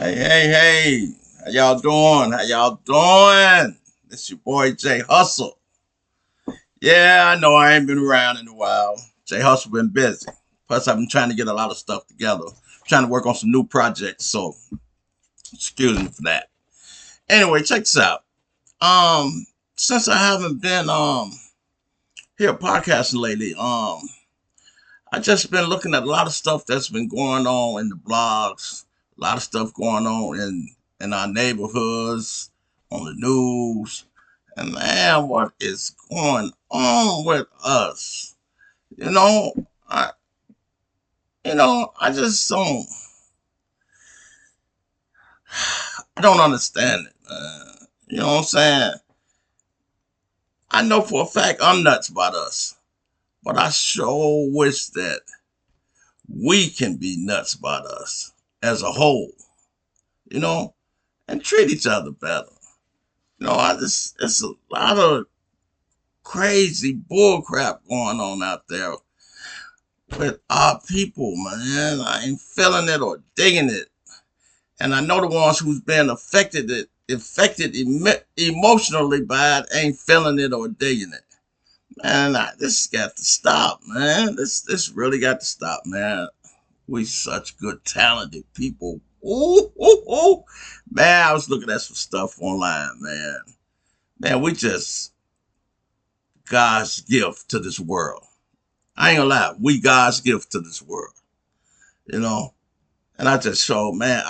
Hey. How y'all doing? This your boy Jay Hustle. Yeah, I know I ain't been around in a while. Jay Hustle been busy. Plus, I've been trying to get a lot of stuff together. Trying to work on some new projects, so excuse me for that. Anyway, check this out. Since I haven't been here podcasting lately, I just been looking at a lot of stuff that's been going on in the blogs, a lot of stuff going on in our neighborhoods, on the news, and man, what is going on with us? You know, I I just don't understand it, man. You know what I'm saying? I know for a fact I'm nuts about us, but I sure wish that we can be nuts about us as a whole. You know, and treat each other better. It's a lot of crazy bullcrap going on out there with our people, man. I ain't feeling it or digging it. And I know the ones who's been affected emotionally by it ain't feeling it or digging it. Man, this got to stop, man. This really got to stop, man. We such good, talented people. Ooh. Man, I was looking at some stuff online, man. Man, we just God's gift to this world. I ain't gonna lie, we God's gift to this world, you know. And I just show, man,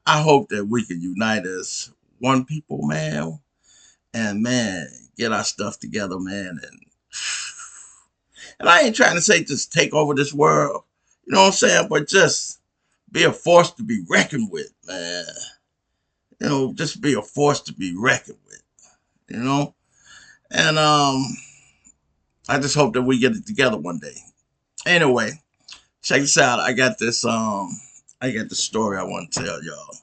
I hope that we can unite as one people, man, and man, get our stuff together, man. And I ain't trying to say just take over this world, you know what I'm saying, but just be a force to be reckoned with, man. You know, just be a force to be reckoned with, you know. And I just hope that we get it together one day. Anyway, check this out. I got the story I want to tell y'all.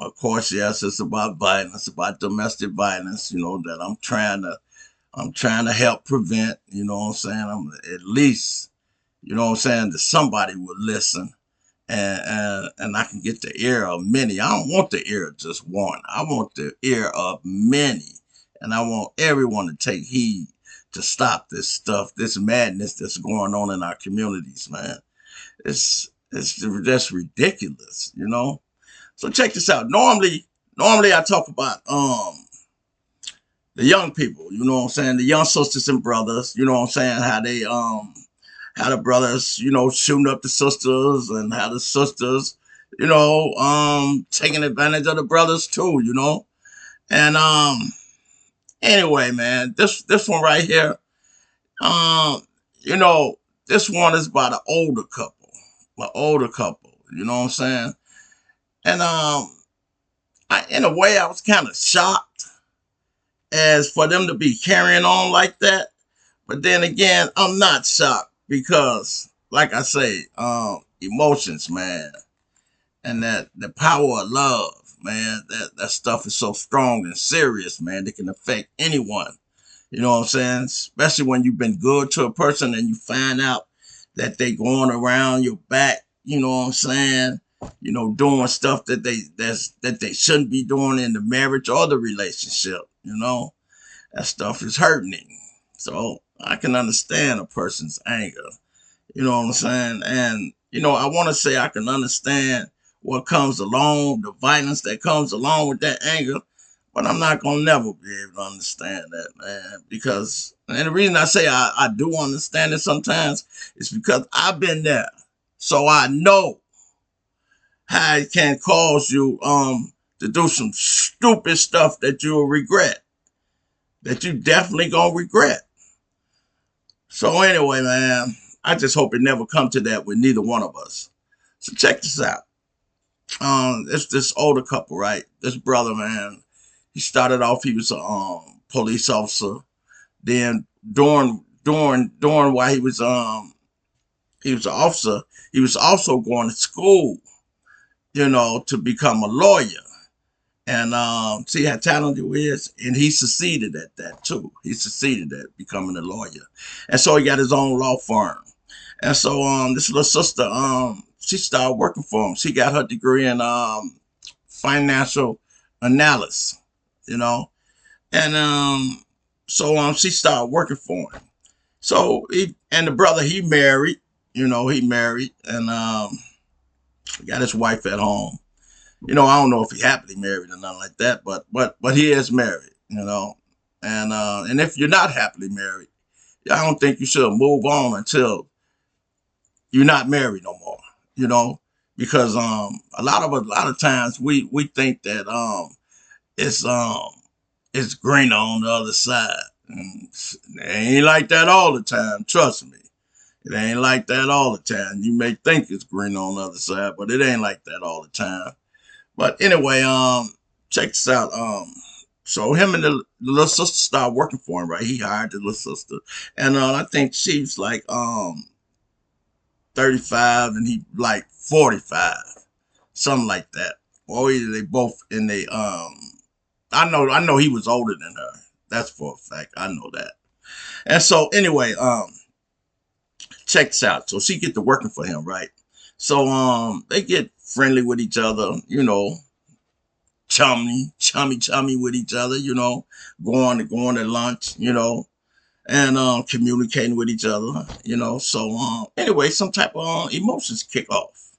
Of course, yes, it's about violence, about domestic violence, you know, that I'm trying to help prevent, you know what I'm saying? I'm at least, you know what I'm saying, that somebody would listen and I can get the ear of many. I don't want the ear of just one. I want the ear of many. And I want everyone to take heed to stop this stuff, this madness that's going on in our communities, man. It's just ridiculous, you know. So check this out. Normally I talk about the young people, you know what I'm saying, the young sisters and brothers, you know what I'm saying, how the brothers, you know, shooting up the sisters and how the sisters, you know, taking advantage of the brothers too, you know. And anyway, man, this one right here, um, you know, this one is about an older couple, you know what I'm saying? And in a way, I was kind of shocked as for them to be carrying on like that. But then again, I'm not shocked because, like I say, emotions, man, and that the power of love, man, that stuff is so strong and serious, man. It can affect anyone. You know what I'm saying? Especially when you've been good to a person and you find out that they going around your back. You know what I'm saying? You know, doing stuff that they shouldn't be doing in the marriage or the relationship. You know, that stuff is hurting. So I can understand a person's anger. You know what I'm saying? And you know, I want to say I can understand what comes along, the violence that comes along with that anger, but I'm not gonna never be able to understand that, man. Because and the reason I say I do understand it sometimes is because I've been there. So I know how it can cause you to do some stupid stuff that you'll regret. That you definitely gonna regret. So anyway, man, I just hope it never come to that with neither one of us. So check this out. It's this older couple, right? This brother, man, he started off, he was a police officer. Then during while he was an officer, he was also going to school, you know, to become a lawyer. And see how talented he is, and he succeeded at that too. He succeeded at becoming a lawyer, and so he got his own law firm. And so this little sister, she started working for him. She got her degree in financial analysis, you know, and she started working for him. So and the brother, he married, he married, and got his wife at home. I don't know if he happily married or nothing like that, but he is married, and if you're not happily married, I don't think you should move on until you're not married no more, because a lot of times we think that it's it's greener on the other side. And it ain't like that all the time, trust me. It ain't like that all the time. You may think it's green on the other side, but it ain't like that all the time. But anyway, check this out. So him and the little sister started working for him, right? He hired the little sister, and I think she's like 35 and he like 45, something like that. Or either they both in they I know he was older than her. That's for a fact. I know that. And so anyway, check this out. So she get to working for him, right? So they get friendly with each other, chummy with each other, going to lunch, and communicating with each other, So anyway, some type of emotions kick off.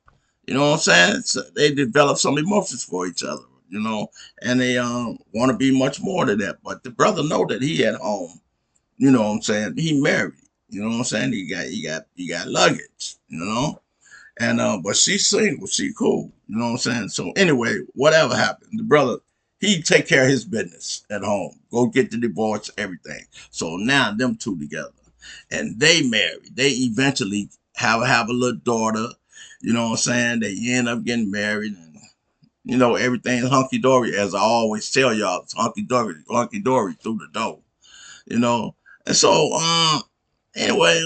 You know what I'm saying? So they develop some emotions for each other, and they want to be much more than that. But the brother know that he at home. You know what I'm saying? He married. You know what I'm saying? He got luggage. And but she's single. She cool. You know what I'm saying? So anyway, whatever happened, the brother he take care of his business at home. Go get the divorce, everything. So now them two together, and they married. They eventually have a little daughter. You know what I'm saying? They end up getting married, and everything's hunky dory. As I always tell y'all, it's hunky dory through the door. You know, and so anyway,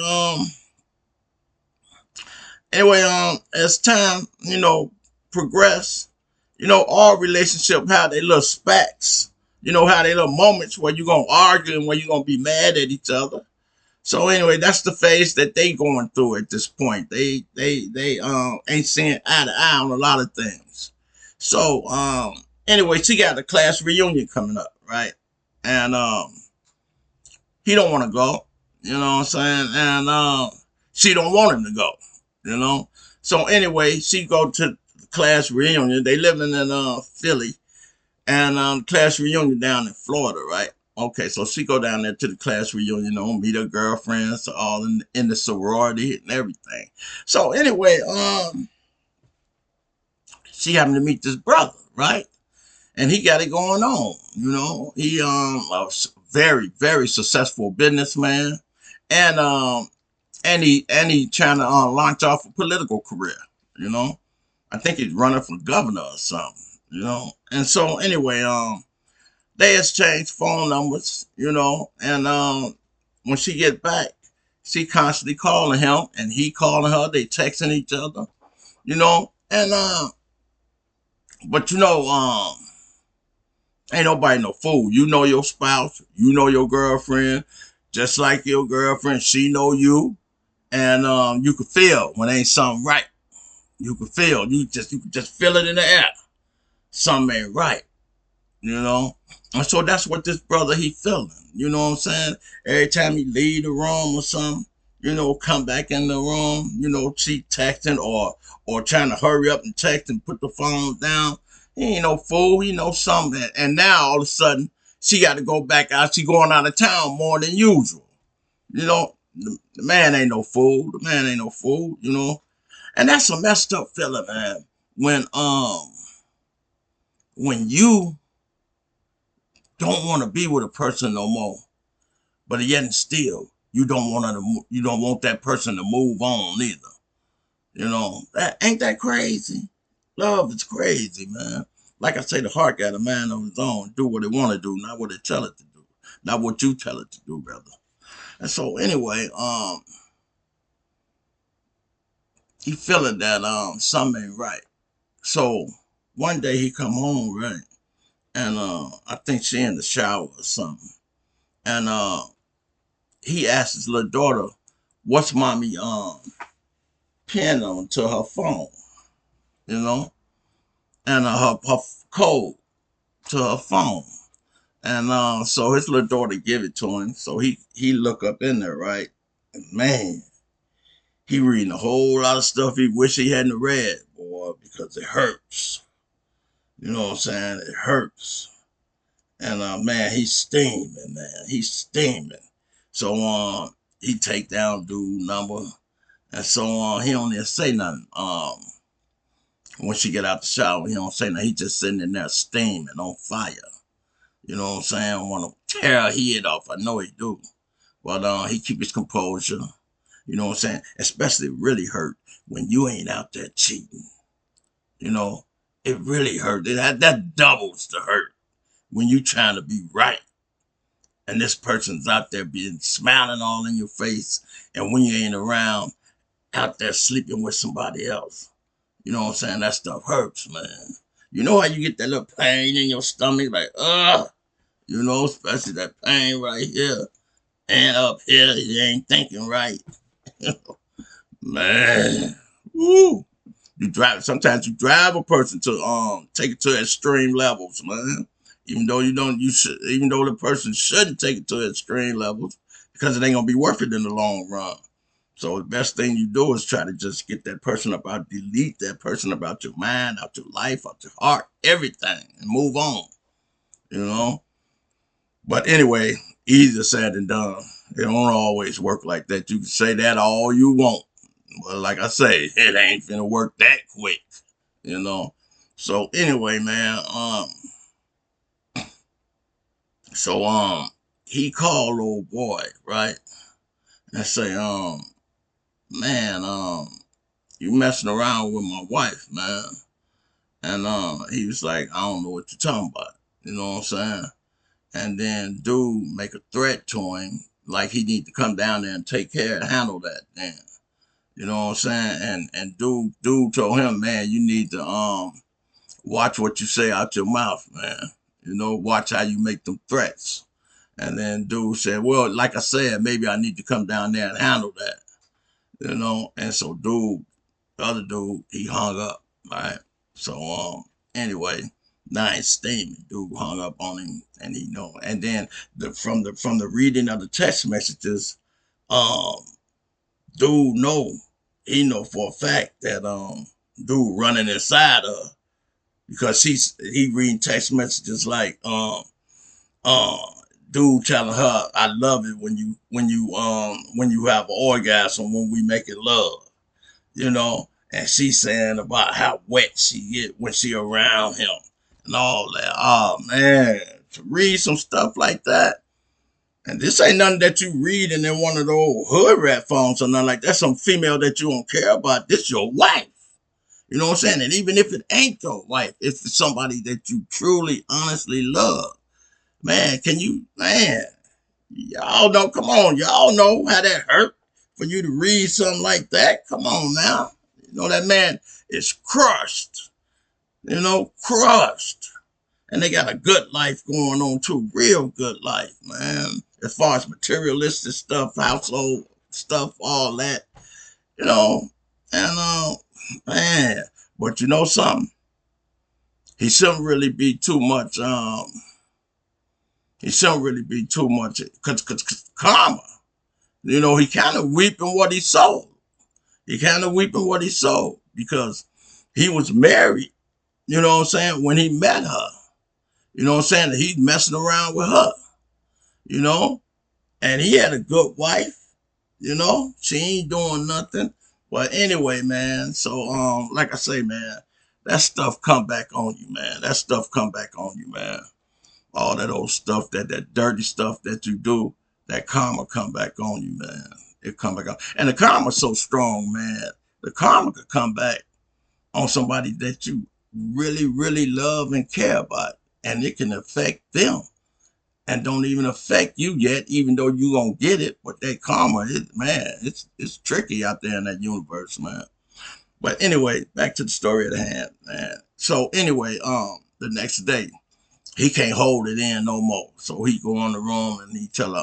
as time, progress, all relationship have their little spats, how they little moments where you're gonna argue and where you're gonna be mad at each other. So anyway, that's the phase that they going through at this point. They ain't seeing eye to eye on a lot of things. So anyway, she got a class reunion coming up, right? And he don't want to go, you know what I'm saying? And she don't want him to go, you know. So anyway, she go to the class reunion. They living in Philly, and class reunion down in Florida, right? Okay, so she go down there to the class reunion, meet her girlfriends, all in the sorority and everything. So anyway, she happened to meet this brother, right? And he got it going on, He a very, very successful businessman, and he trying to launch off a political career, you know. I think he's running for governor or something, And so anyway, they exchanged phone numbers, and when she get back, she constantly calling him and he calling her. They texting each other, and but ain't nobody no fool. You know your spouse, you know your girlfriend, just like your girlfriend, she know you, and you can feel when ain't something right. You can feel, you can just feel it in the air. Something ain't right, And so that's what this brother he feeling. You know what I'm saying? Every time he leave the room or something, come back in the room, she texting or trying to hurry up and text and put the phone down. He ain't no fool. He know something. And now all of a sudden she got to go back out. She going out of town more than usual. The man ain't no fool. The man ain't no fool. And that's a messed up feeling, man. When you don't want to be with a person no more, but yet and still you don't want that person to move on either. That ain't that crazy. Love is crazy, man. Like I say, the heart got a mind of its own. Do what it want to do, not what it tell it to do, not what you tell it to do, brother. And so anyway, he feeling that something ain't right. So one day he come home, right, and I think she in the shower or something, and he asked his little daughter, "What's mommy pin them to her phone, you know, and her code to her phone. And so his little daughter give it to him. So he look up in there, right? And man, he reading a whole lot of stuff he wish he hadn't read, boy, because it hurts. You know what I'm saying? It hurts. And man, he's steaming, man. He's steaming. So he take down dude number, and so he don't even say nothing. When she get out the shower, he don't say nothing. He just sitting in there steaming on fire. You know what I'm saying? Want to tear her head off. I know he do. But he keep his composure. You know what I'm saying? Especially really hurt when you ain't out there cheating. You know, it really hurt. That doubles the hurt when you trying to be right. And this person's out there being smiling all in your face. And when you ain't around, out there sleeping with somebody else. You know what I'm saying? That stuff hurts, man. You know how you get that little pain in your stomach? Like, ugh. You know, especially that pain right here. And up here, you ain't thinking right. Man. Woo. Sometimes you drive a person to take it to extreme levels, man. Even though even though the person shouldn't take it to extreme levels, because it ain't gonna be worth it in the long run. So the best thing you do is try to just get that person delete that person about your mind, out your life, out your heart, everything, and move on. You know? But anyway, easier said than done. It don't always work like that. You can say that all you want. But like I say, it ain't gonna work that quick. You know? So anyway, man, he called old boy, right? And say, man, you messing around with my wife, man. And he was like, I don't know what you're talking about. You know what I'm saying? And then dude make a threat to him, like he need to come down there and take care and handle that then. You know what I'm saying? And dude told him, man, you need to watch what you say out your mouth, man. You know, watch how you make them threats. And then dude said, well, like I said, maybe I need to come down there and handle that. You know, and so the other dude, he hung up, right? So anyway, nice statement. Dude hung up on him, and he know. And then from the reading of the text messages, um, dude he know for a fact that dude running inside her because he reading text messages like uh dude telling her I love it when you have an orgasm when we make it love, you know, and she's saying about how wet she get when she around him and all that. Oh man, to read some stuff like that. And this ain't nothing that you read in one of those hood rat phones or nothing like that. Some female that you don't care about. This your wife. You know what I'm saying? And even if it ain't your wife, if it's somebody that you truly, honestly love, man, y'all know, come on, y'all know how that hurt for you to read something like that. Come on now. You know, that man is crushed, you know, crushed. And they got a good life going on too, real good life, man. As far as materialistic stuff, household stuff, all that, you know. And man, but you know something? He shouldn't really be too much. He shouldn't really be too much because karma. You know, he kind of weeping what he sold. He kind of weeping what he sold because he was married. You know what I'm saying? When he met her, you know what I'm saying? He's messing around with her. You know, and he had a good wife. You know, she ain't doing nothing. But anyway, man. So like I say, man, that stuff come back on you, man. That stuff come back on you, man. All that old stuff, that dirty stuff that you do, that karma come back on you, man. It come back on. And the karma's so strong, man. The karma could come back on somebody that you really, really love and care about. And it can affect them and don't even affect you yet, even though you gonna get it. But that karma, man, it's tricky out there in that universe, man. But anyway, back to the story at hand, man. So anyway, the next day, he can't hold it in no more. So he go in the room and he tell her,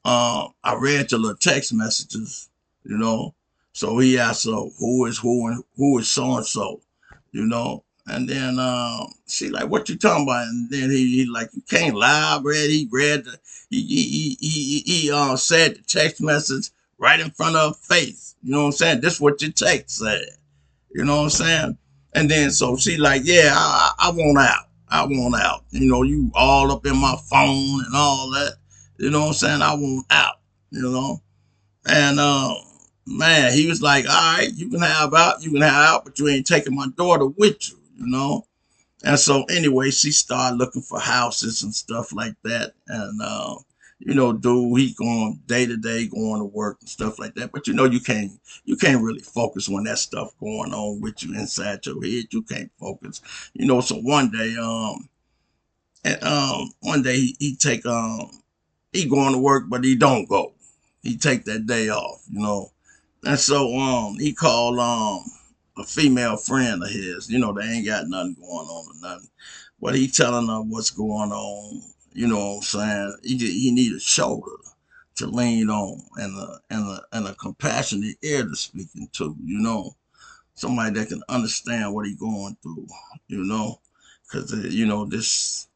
I read your little text messages, you know. So he asked her, who is who and who is so and so, you know. And then she like, what you talking about? And then he like, you can't lie, Brad. He read the he said the text message right in front of her face. You know what I'm saying? This is what your text said. You know what I'm saying? And then so she like, yeah, I want out. I want out. You know, you all up in my phone and all that. You know what I'm saying? I want out. You know, and man, he was like, all right, you can have out, but you ain't taking my daughter with you. You know. And so anyway, she started looking for houses and stuff like that. And dude, he going day to day, going to work and stuff like that. But you can't really focus when that stuff going on with you inside your head. You can't focus. So one day he take he going to work, but he don't go. He take that day off. And so he called a female friend of his. They ain't got nothing going on or nothing. But he telling her what's going on. You know what I'm saying? He need a shoulder to lean on and a compassionate ear to speaking to. Somebody that can understand what he going through. Because this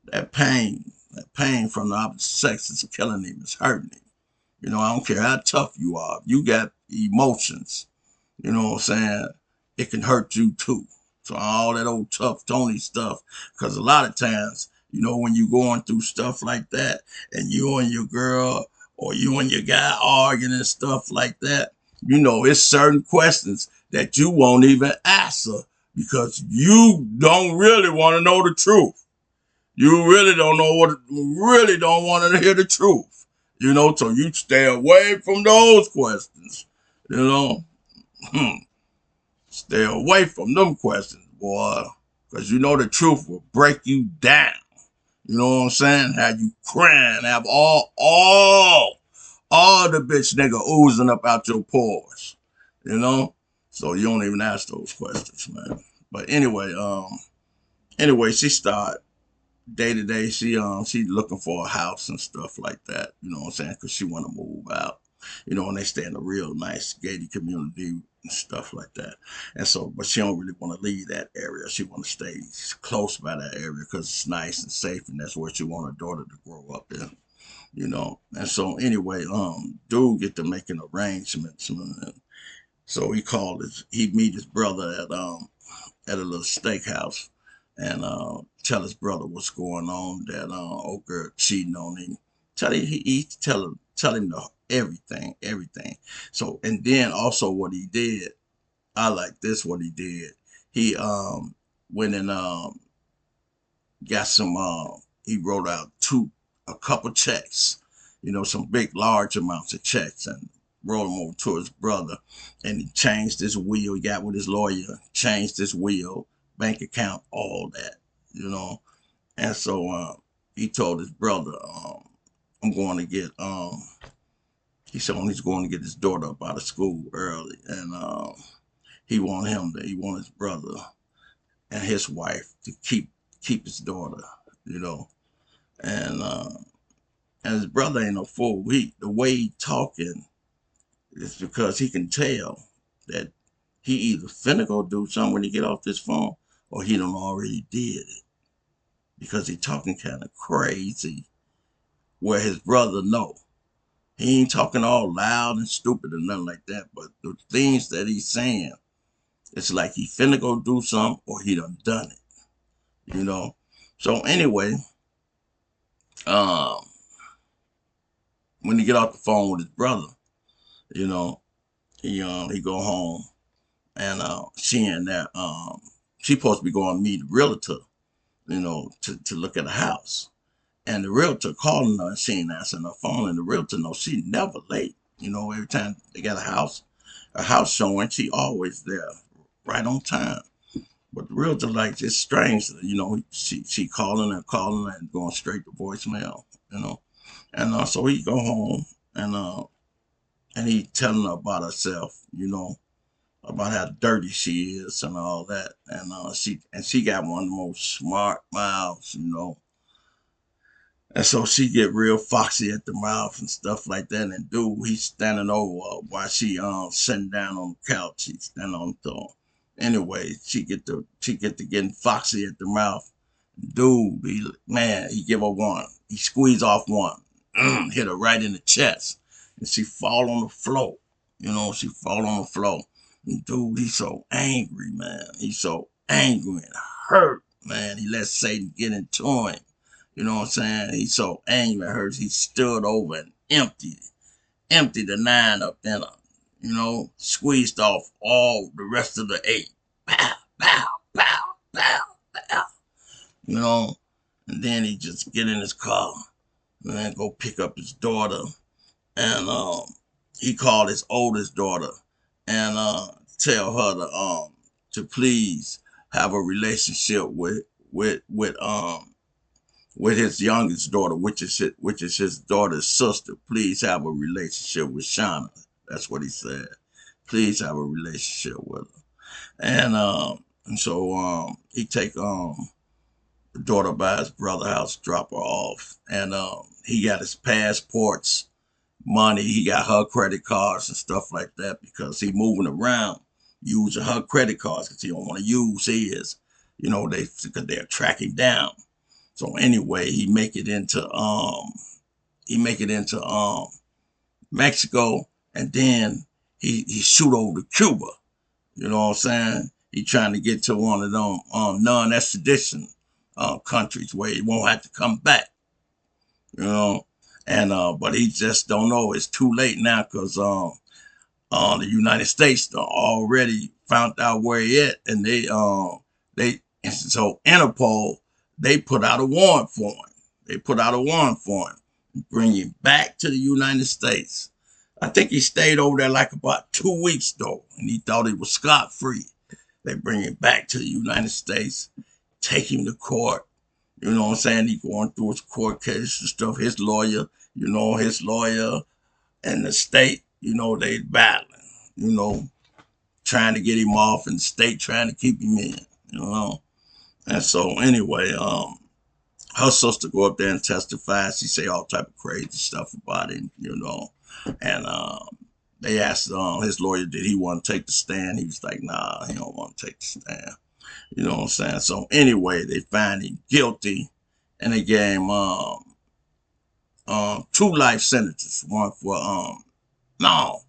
that pain from the opposite sex is killing him. It's hurting him. I don't care how tough you are. If you got emotions, you know what I'm saying? It can hurt you too. So all that old tough Tony stuff, because a lot of times, when you going through stuff like that, and you and your girl or you and your guy arguing and stuff like that, it's certain questions that you won't even answer because you don't really want to know the truth. You really don't know really don't want to hear the truth. So you stay away from those questions. You know, Stay away from them questions, boy, because the truth will break you down. You know what I'm saying? Have you crying, have all the bitch nigga oozing up out your pores. You know? So you don't even ask those questions, man. But anyway, she started day to day. She looking for a house and stuff like that. You know what I'm saying? Because she want to move out. And they stay in a real nice gated community and stuff like that. And so, but she don't really want to leave that area. She want to stay close by that area because it's nice and safe, and that's where she want her daughter to grow up in. And so anyway, dude get to making arrangements, man. So he meet his brother at a little steakhouse and tell his brother what's going on, that old girl cheating on him. Tell him everything. So, and then also what he did, I like this what he did. He went and got some he wrote out a couple checks, some big large amounts of checks, and wrote them over to his brother. And he changed his will. He got with his lawyer, changed his will, bank account, all that, you know. And so he told his brother, I'm going to get he said he's going to get his daughter up out of school early, and he want his brother and his wife to keep his daughter, you know. And his brother ain't no fool. The way he talking is because he can tell that he either finna go do something when he get off this phone, or he done already did it, because he talking kind of crazy. Where his brother know he ain't talking all loud and stupid or nothing like that, but the things that he's saying, it's like he finna go do something or he done it. So anyway, um, when he get off the phone with his brother, you know, he go home, and she and that she supposed to be going to meet a realtor, to look at a house. And the realtor calling her and she ain't answering her phone, and the realtor knows she never late. Every time they got a house showing, she always there, right on time. But the realtor, like, it's strange, she calling her and going straight to voicemail, you know. And so he go home, and he telling her about herself, about how dirty she is and all that. And she got one of the most smart mouths, And so she get real foxy at the mouth and stuff like that. And dude, he's standing over while she sitting down on the couch. He's standing on the throne. Anyway, she get to getting foxy at the mouth. Dude, he give her one. He squeeze off one, hit her right in the chest, and she fall on the floor. She fall on the floor. And dude, he's so angry, man. He's so angry and hurt, man. He let Satan get into him. You know what I'm saying? He's so angry at her. He stood over and emptied the nine up in her. Squeezed off all the rest of the eight. Pow, pow, pow, pow, pow. You know, and then he just get in his car and then go pick up his daughter. And he called his oldest daughter and tell her to please have a relationship with his youngest daughter, which is his daughter's sister. Please have a relationship with Shauna. That's what he said. Please have a relationship with her. And so he take the daughter by his brother's house, drop her off, and he got his passports, money. He got her credit cards and stuff like that because he moving around using her credit cards because he don't want to use his. Because they're tracking down. So anyway, he make it into Mexico, and then he shoot over to Cuba. You know what I'm saying? He trying to get to one of them non-extradition countries where he won't have to come back. You know, and but he just don't know. It's too late now because the United States already found out where he at, and so Interpol, they put out a warrant for him. Bring him back to the United States. I think he stayed over there like about 2 weeks though, and he thought he was scot free. They bring him back to the United States, take him to court. You know what I'm saying? He going through his court case and stuff. His lawyer and the state, they battling, trying to get him off, and the state trying to keep him in. And so anyway, her sister go up there and testify. She say all type of crazy stuff about him, and they asked his lawyer, did he want to take the stand? He was like, nah, he don't want to take the stand. You know what I'm saying? So anyway, they find him guilty, and they gave him 2 life sentences. One for no,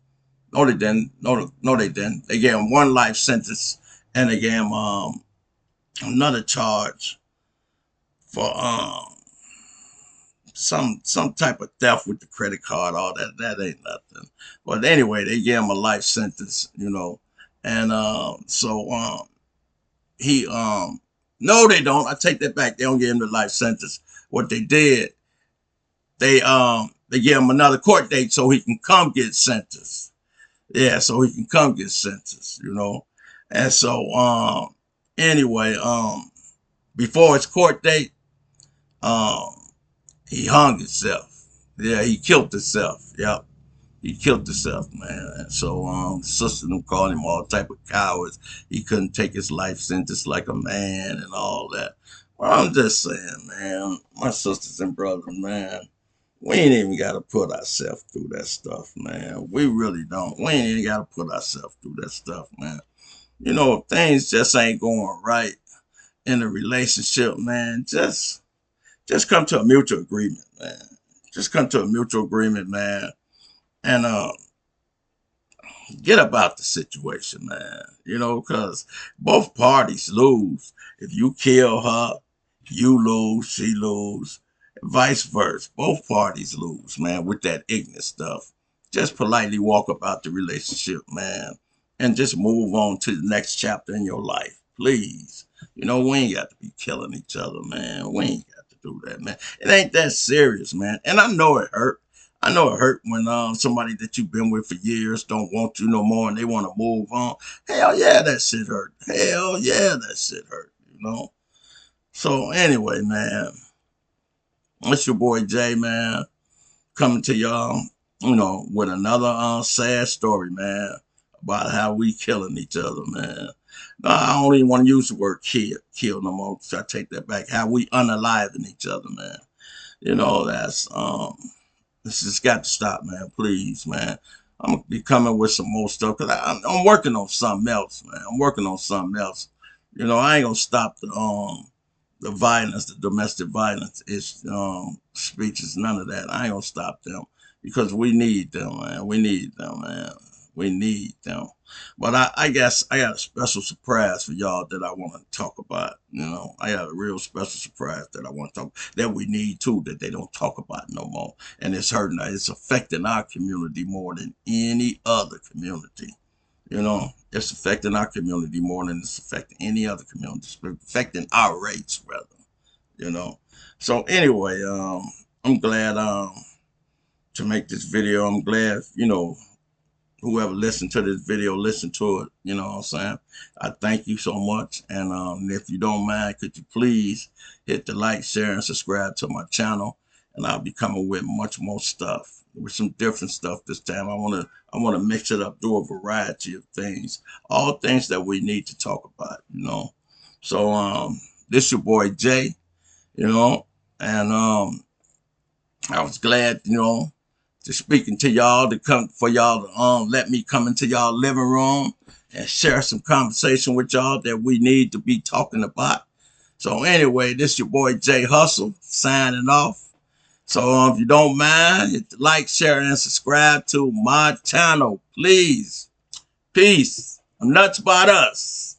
they didn't. No, they didn't. They gave him 1 life sentence, and they gave him another charge for some type of theft with the credit card. All that ain't nothing. But anyway, they gave him a life sentence. And so he no, they don't. I take that back. They don't give him the life sentence. What they did, they gave him another court date so he can come get sentenced. Yeah, so he can come get sentenced. And so anyway, before his court date, um he hung himself. Yeah, he killed himself. Yep. He killed himself, man. And so the sister them called him all type of cowards. He couldn't take his life sentence like a man and all that. Well, I'm just saying, man, my sisters and brothers, man, we ain't even gotta put ourselves through that stuff, man. We really don't. We ain't even gotta put ourselves through that stuff, man. Things just ain't going right in a relationship, man. Just come to a mutual agreement, man. Just come to a mutual agreement, man, and get about the situation, man. Because both parties lose. If you kill her, you lose, she lose, vice versa. Both parties lose, man, with that ignorant stuff. Just politely walk about the relationship, man, and just move on to the next chapter in your life, please. We ain't got to be killing each other, man. We ain't got to do that, man. It ain't that serious, man. And I know it hurt. I know it hurt when somebody that you've been with for years don't want you no more and they want to move on. Hell yeah, that shit hurt. Hell yeah, that shit hurt. So anyway, man, it's your boy Jay, man, coming to y'all, with another sad story, man, about how we killing each other, man. No, I don't even want to use the word kill no more. So I take that back. How we unaliving each other, man. You know, this just got to stop, man. Please, man. I'm gonna be coming with some more stuff because I'm working on something else, man. I'm working on something else. You know, I ain't gonna stop the violence, the domestic violence is speeches, none of that. I ain't gonna stop them because we need them, man. We need them, man. We need them. But I guess I got a special surprise for y'all that I want to talk about. You know, I got a real special surprise that I want to talk that we need too that they don't talk about no more. And it's hurting. It's affecting our community more than any other community. You know, it's affecting our community more than it's affecting any other community. It's affecting our race, rather. You know. So anyway, I'm glad to make this video. I'm glad, whoever listened to this video, listen to it. You know what I'm saying? I thank you so much. And if you don't mind, could you please hit the like, share, and subscribe to my channel? And I'll be coming with much more stuff, with some different stuff this time. I wanna mix it up, do a variety of things, all things that we need to talk about. So this your boy Jay. And I was glad, to speaking to y'all to come for y'all to let me come into y'all living room and share some conversation with y'all that we need to be talking about. So anyway, this your boy Jay Hustle signing off. So if you don't mind, hit the like, share, and subscribe to my channel, please. Peace. I'm nuts about us.